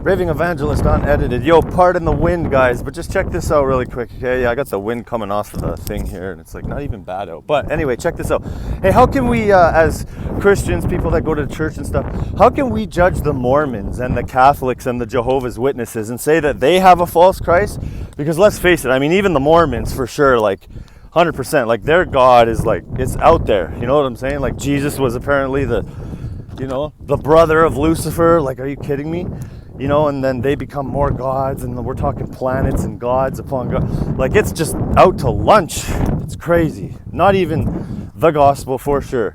Raving Evangelist unedited. Yo, pardon the wind, guys, but just check this out really quick, okay? Yeah, I got the wind coming off of the thing here, and it's like not even bad out. But anyway, check this out. Hey, how can we, as Christians, people that go to church and stuff, how can we judge the Mormons and the Catholics and the Jehovah's Witnesses and say that they have a false Christ? Because let's face it, I mean, even the Mormons, for sure, like, 100%, like, their God is, like, it's out there. You know what I'm saying? Like, Jesus was apparently the brother of Lucifer. Like, are you kidding me? You know, and then they become more gods, and we're talking planets and gods upon God. Like, it's just out to lunch. It's crazy. Not even the gospel for sure.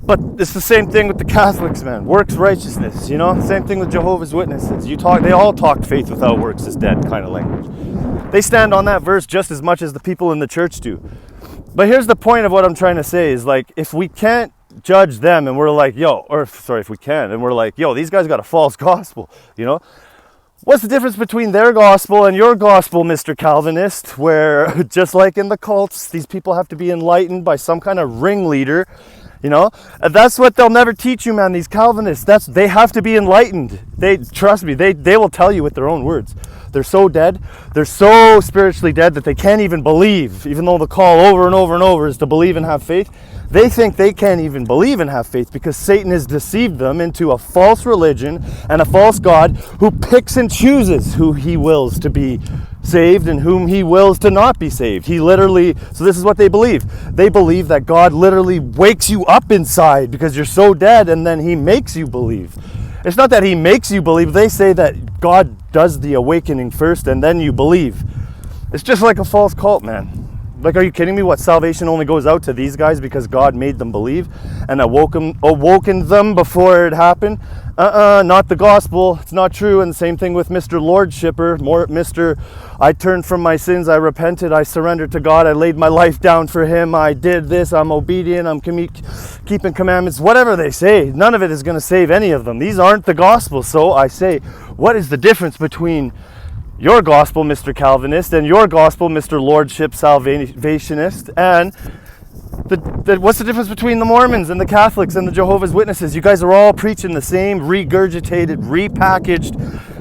But it's the same thing with the Catholics, man. Works righteousness, you know? Same thing with Jehovah's Witnesses. They all talk faith without works is dead kind of language. They stand on that verse just as much as the people in the church do. But here's the point of what I'm trying to say is, like, if we can't judge them and we're like, if we can, and we're like, these guys got a false gospel, you know? What's the difference between their gospel and your gospel, Mr. Calvinist, where just like in the cults, these people have to be enlightened by some kind of ringleader, you know? And that's what they'll never teach you, man, these Calvinists. They have to be enlightened. Trust me, they will tell you with their own words. They're so dead, they're so spiritually dead that they can't even believe, even though the call over and over and over is to believe and have faith. They think they can't even believe and have faith because Satan has deceived them into a false religion and a false God who picks and chooses who he wills to be saved and whom he wills to not be saved. So this is what they believe. They believe that God literally wakes you up inside because you're so dead, and then he makes you believe. It's not that he makes you believe. They say that God does the awakening first and then you believe. It's just like a false cult, man. Like, are you kidding me? What, salvation only goes out to these guys because God made them believe and awoken them before it happened? Not the gospel. It's not true. And the same thing with Mr. Lordshipper. I turned from my sins. I repented. I surrendered to God. I laid my life down for him. I did this. I'm obedient. I'm keeping commandments. Whatever they say, none of it is going to save any of them. These aren't the gospel. So I say, what is the difference between your gospel, Mr. Calvinist, and your gospel, Mr. Lordship Salvationist, and what's the difference between the Mormons and the Catholics and the Jehovah's Witnesses? You guys are all preaching the same regurgitated, repackaged,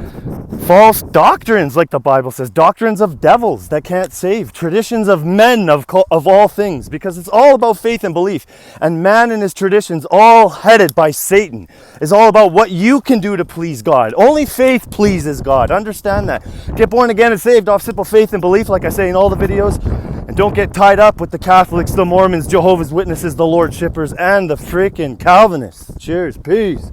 false doctrines, like the Bible says, doctrines of devils that can't save, traditions of men of all things, because it's all about faith and belief. And man and his traditions, all headed by Satan, is all about what you can do to please God. Only faith pleases God. Understand that. Get born again and saved off simple faith and belief, like I say in all the videos. And don't get tied up with the Catholics, the Mormons, Jehovah's Witnesses, the Lordshippers, and the freaking Calvinists. Cheers. Peace.